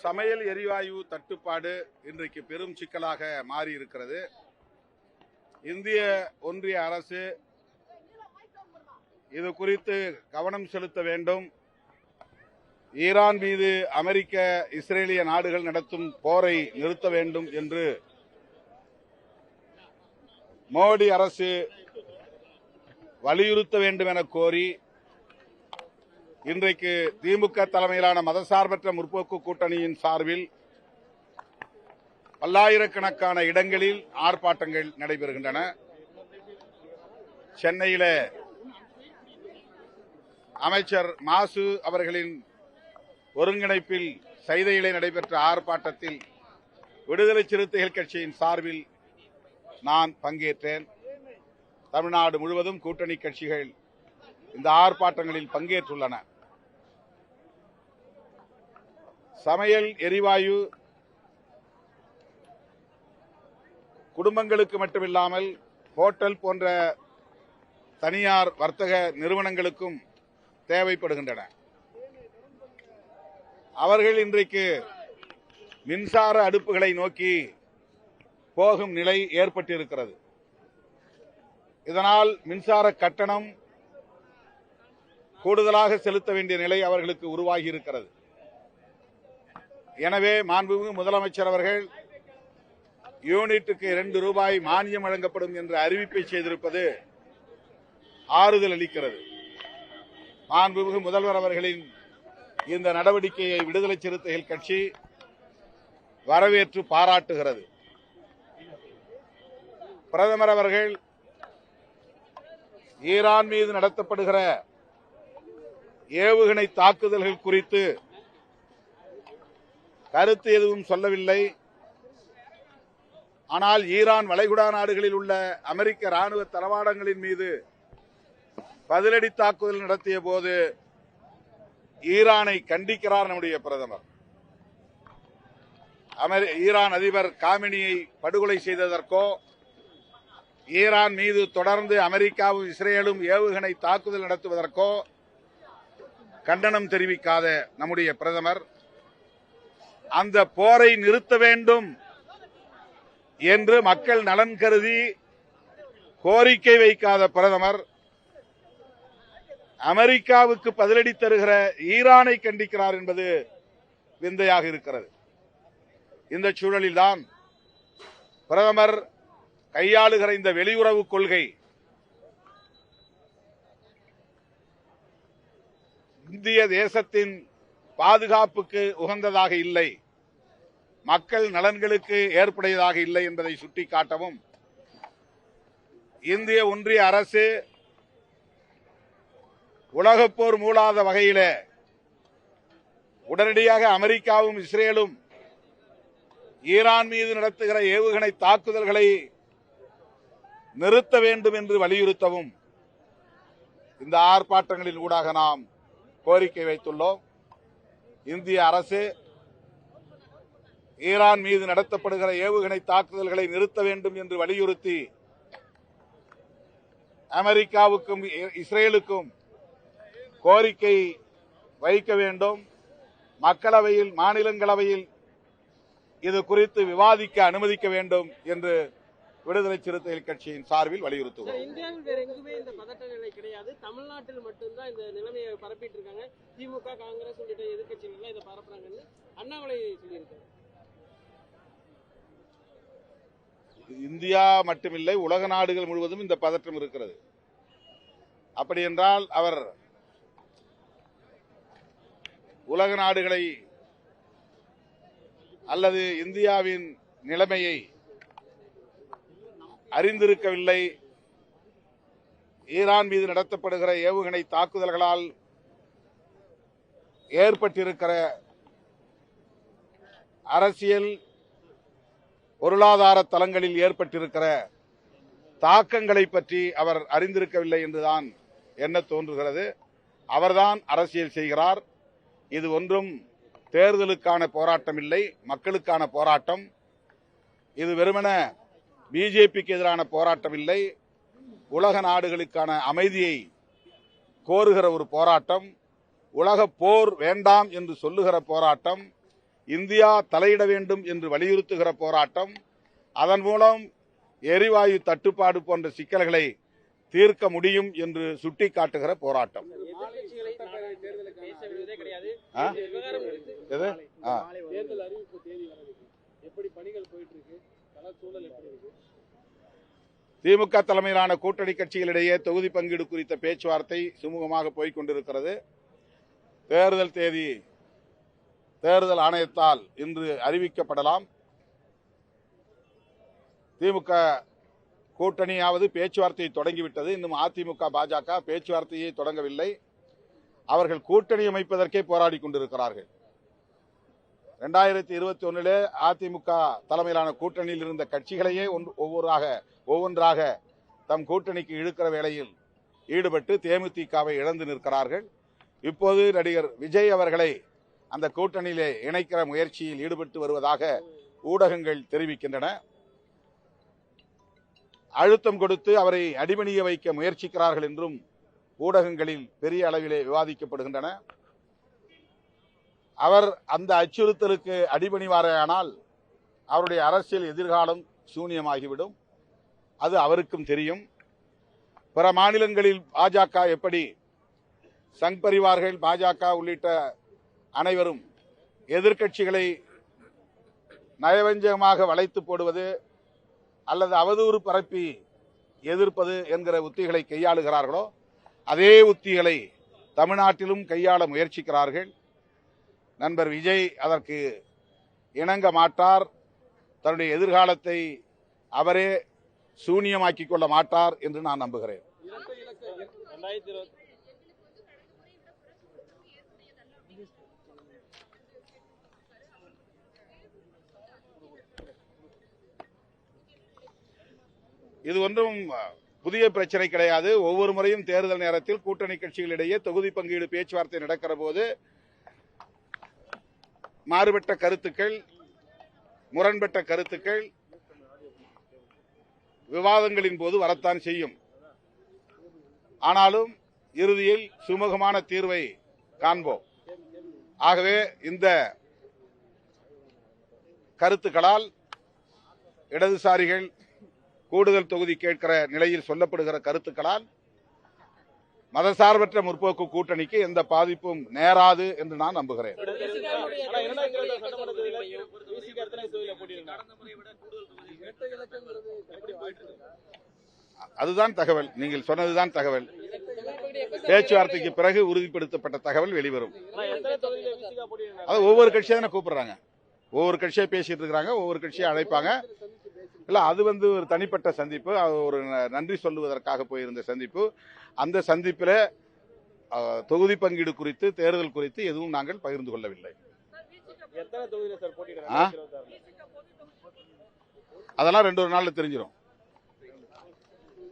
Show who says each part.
Speaker 1: சமையல் எரிவாயு தட்டுப்பாடு இன்றைக்கு பெரும் சிக்கலாக மாறி இருக்கிறது. இந்திய ஒன்றிய அரசு இது குறித்து கவனம் செலுத்த வேண்டும். ஈரான் மீது அமெரிக்க இஸ்ரேலிய நாடுகள் நடத்தும் போரை நிறுத்த வேண்டும் என்று மோடி அரசு வலியுறுத்த வேண்டும் என கோரி இன்றைக்கு திமுக தலைமையிலான மதசார்பற்ற முற்போக்கு கூட்டணியின் சார்பில் பல்லாயிரக்கணக்கான இடங்களில் ஆர்ப்பாட்டங்கள் நடைபெறுகின்றன. சென்னையில அமைச்சர் மாசு அவர்களின் ஒருங்கிணைப்பில் சைதையிலே நடைபெற்ற ஆர்ப்பாட்டத்தில் விடுதலை சிறுத்தைகள் கட்சியின் சார்பில் நான் பங்கேற்றேன். தமிழ்நாடு முழுவதும் கூட்டணி கட்சிகள் இந்த ஆர்ப்பாட்டங்களில் பங்கேற்றுள்ளன. சமையல் எரிவாயு குடும்பங்களுக்கு மட்டுமில்லாமல் ஹோட்டல் போன்ற தனியார் வர்த்தக நிறுவனங்களுக்கும் தேவைப்படுகின்றன. அவர்கள் இன்றைக்கு மின்சார அடுப்புகளை நோக்கி போகும் நிலை ஏற்பட்டிருக்கிறது. இதனால் மின்சார கட்டணம் கூடுதலாக செலுத்த வேண்டிய நிலை அவர்களுக்கு உருவாகி இருக்கிறது. எனவே மாண்புமிகு முதலமைச்சர் அவர்கள் யூனிட்டுக்கு 2 ரூபாய் மானியம் வழங்கப்படும் என்ற அறிவிப்பை செய்திருப்பது ஆறுதல் அளிக்கிறது. மாண்புமிகு முதல்வர் அவர்களின் இந்த நடவடிக்கையை விடுதலை சிறுத்தைகள் கட்சி வரவேற்று பாராட்டுகிறது. பிரதமர் அவர்கள் ஈரான் மீது நடத்தப்படுகிற ஏவுகணை தாக்குதல்கள் குறித்து கருத்து எதுவும் சொல்லவில்லை. ஆனால் ஈரான் வளைகுடா நாடுகளில் உள்ள அமெரிக்க ராணுவ தளவாடங்களின் மீது பதிலடி தாக்குதல் நடத்திய போது ஈரானை கண்டிக்கிறார் நம்முடைய பிரதமர். ஈரான் அதிபர் காமினியை படுகொலை செய்ததற்கோ ஈரான் மீது தொடர்ந்து அமெரிக்காவும் இஸ்ரேலும் ஏவுகணை தாக்குதல் நடத்துவதற்கோ கண்டனம் தெரிவிக்காத நம்முடைய பிரதமர் அந்த போரை நிறுத்த வேண்டும் என்று மக்கள் நலன் கருதி கோரிக்கை வைக்காத பிரதமர் அமெரிக்காவுக்கு பதிலடி தருகிற ஈரானை கண்டிக்கிறார் என்பது விந்தையாக இருக்கிறது. இந்த சூழலில்தான் பிரதமர் கையாளுகிற இந்த வெளியுறவு கொள்கை இந்திய தேசத்தின் பாதுகாப்புக்கு உகந்ததாக இல்லை, மக்கள் நலன்களுக்கு ஏற்புடையதாக இல்லை என்பதை சுட்டிக்காட்டவும் இந்திய ஒன்றிய அரசு உலகப்போர் மூளாத வகையில உடனடியாக அமெரிக்காவும் இஸ்ரேலும் ஈரான் மீது நடத்துகிற ஏவுகணை தாக்குதல்களை நிறுத்த வேண்டும் என்று வலியுறுத்தவும் இந்த ஆர்ப்பாட்டங்களின் ஊடாக நாம் கோரிக்கை வைத்துள்ளோம். இந்திய அரசு ஈரான் மீது நடத்தப்படுகிற ஏவுகணை தாக்குதல்களை நிறுத்த வேண்டும் என்று வலியுறுத்தி அமெரிக்காவுக்கும் இஸ்ரேலுக்கும் கோரிக்கை வைக்க வேண்டும். மக்களவையில் மாநிலங்களவையில் இது குறித்து விவாதிக்க அனுமதிக்க வேண்டும் என்று விடுதலை சிறுத்தைகள் கட்சியின் சார்பில் வலியுறுத்துகிறோம்.
Speaker 2: இந்தியாவில் வேற எங்குமே இந்த பதட்ட நிலை கிடையாது. தமிழ்நாட்டில் மட்டும்தான் இந்த நிலைமையை பரப்பிட்டு இருக்காங்க. திமுக, காங்கிரஸ் உள்ளிட்ட எதிர்கட்சிகள் இதை பரப்புறாங்கன்னு அண்ணாமலை சொல்லியிருக்காரு.
Speaker 1: இந்தியா மட்டுமில்லை, உலக நாடுகள் முழுவதும் இந்த பதற்றம் இருக்கிறது. அப்படி என்றால் அவர் உலக நாடுகளை அல்லது இந்தியாவின் நிலைமையை அறிந்திருக்கவில்லை. ஈரான் மீது நடத்தப்படுகிற ஏவுகணை தாக்குதல்களால் ஏற்பட்டிருக்கிற அரசியல் பொருளாதார தளங்களில் ஏற்பட்டிருக்கிற தாக்கங்களை பற்றி அவர் அறிந்திருக்கவில்லை என்றுதான் எண்ண தோன்றுகிறது. அவர்தான் அரசியல் செய்கிறார். இது ஒன்றும் தேர்தலுக்கான போராட்டம் இல்லை, மக்களுக்கான போராட்டம். இது வெறுமன பிஜேபிக்கு எதிரான போராட்டம் இல்லை, உலக நாடுகளுக்கான அமைதியை கோருகிற ஒரு போராட்டம், உலக போர் வேண்டாம் என்று சொல்லுகிற போராட்டம். இந்தியா தலையிட வேண்டும் என்று வலியுறுத்துகிற போராட்டம், அதன் மூலம் எரிவாயு தட்டுப்பாடு போன்ற சிக்கல்களை தீர்க்க முடியும் என்று சுட்டிக்காட்டுகிற போராட்டம்.
Speaker 2: எதிர்க்கட்சிகளை பேச விடுவதே கிடையாது.
Speaker 1: ஆ?
Speaker 2: இந்த விவகாரம் குறித்து
Speaker 1: எது? ஆ.
Speaker 2: தேர்தல் அறிவிப்பு தேதி வரதுக்கு எப்படி பணிகள் போயிட்டு இருக்கு, கள சூழல் எப்படி இருக்கு?
Speaker 1: திமுக தலைமையிலான கூட்டணி கட்சிகளிடையே தொகுதி பங்கீடு குறித்த பேச்சுவார்த்தை சுமூகமாக போய்க் கொண்டிருக்கிறது. தேர்தல் தேதி தேர்தல் ஆணையத்தால் இன்று அறிவிக்கப்படலாம். திமுக கூட்டணியாவது பேச்சுவார்த்தையை தொடங்கிவிட்டது. இன்னும் அதிமுக பாஜக பேச்சுவார்த்தையை தொடங்கவில்லை. அவர்கள் கூட்டணி அமைப்பதற்கே போராடி கொண்டிருக்கிறார்கள். 2021 அதிமுக தலைமையிலான கூட்டணியில் இருந்த கட்சிகளையே ஒவ்வொன்றாக தம் கூட்டணிக்கு இழுக்கிற வேளையில் ஈடுபட்டு தேமுதிகவை இழந்து நிற்கிறார்கள். இப்போது நடிகர் விஜய் அவர்களை அந்த கூட்டணியிலே இணைக்கிற முயற்சியில் ஈடுபட்டு வருவதாக ஊடகங்கள் தெரிவிக்கின்றன. அழுத்தம் கொடுத்து அவரை அடிபணிய வைக்க முயற்சிக்கிறார்கள் என்றும் ஊடகங்களில் பெரிய அளவிலே விவாதிக்கப்படுகின்றன. அவர் அந்த அச்சுறுத்தலுக்கு அடிபணிவாரேயானால் அவருடைய அரசியல் எதிர்காலம் சூனியமாகிவிடும். அது அவருக்கும் தெரியும். பிற மாநிலங்களில் பாஜக எப்படி சங் பரிவார்கள், பாஜக உள்ளிட்ட அனைவரும் எதிர்க்கட்சிகளை நயவஞ்சகமாக வளைத்து போடுவது அல்லது அவதூறு பரப்பி எதிர்ப்பது என்கிற உத்திகளை கையாளுகிறார்களோ அதே உத்திகளை தமிழ்நாட்டிலும் கையாள முயற்சிக்கிறார்கள். நண்பர் விஜய் அதற்கு இணங்க மாட்டார். தன்னுடைய எதிர்காலத்தை அவரே சூனியமாக்கிக் கொள்ள மாட்டார் என்று நான் நம்புகிறேன். இது ஒன்றும் புதிய பிரச்சனை கிடையாது. ஒவ்வொரு முறையும் தேர்தல் நேரத்தில் கூட்டணி கட்சிகளிடையே தொகுதி பங்கீடு பேச்சுவார்த்தை நடக்கிற போது மாறுபட்ட கருத்துக்கள், முரண்பட்ட கருத்துக்கள் விவாதங்களின் போது வரத்தான் செய்யும். ஆனாலும் இறுதியில் சுமூகமான தீர்வை காண்போம். ஆகவே இந்த கருத்துக்களால் இடதுசாரிகள் கூடுதல் தொகுதி கேட்கிற நிலையில் சொல்லப்படுகிற கருத்துக்களால் மதசார்பற்ற முற்போக்கு கூட்டணிக்கு எந்த பாதிப்பும் நேராது என்று நான் நம்புகிறேன். அதுதான் தகவல். நீங்கள் சொன்னதுதான் தகவல். பேச்சுவார்த்தைக்கு பிறகு உறுதிப்படுத்தப்பட்ட தகவல் வெளிவரும். அது ஒவ்வொரு கட்சியா தானே கூப்பிடுறாங்க. ஒவ்வொரு கட்சியா பேசிட்டு இருக்கிறாங்க. ஒவ்வொரு கட்சியா அழைப்பாங்க. இல்ல, அது ஒரு தனிப்பட்ட சந்திப்பு. ஒரு நன்றி சொல்லுவதற்காக போயிருந்த சந்திப்பு. அந்த சந்திப்பில் தொகுதி பங்கீடு குறித்து, தேர்தல் குறித்து எதுவும் நாங்கள் பகிர்ந்து கொள்ளவில்லை. அதெல்லாம் 2 நாள்ல தெரிஞ்சிடும்.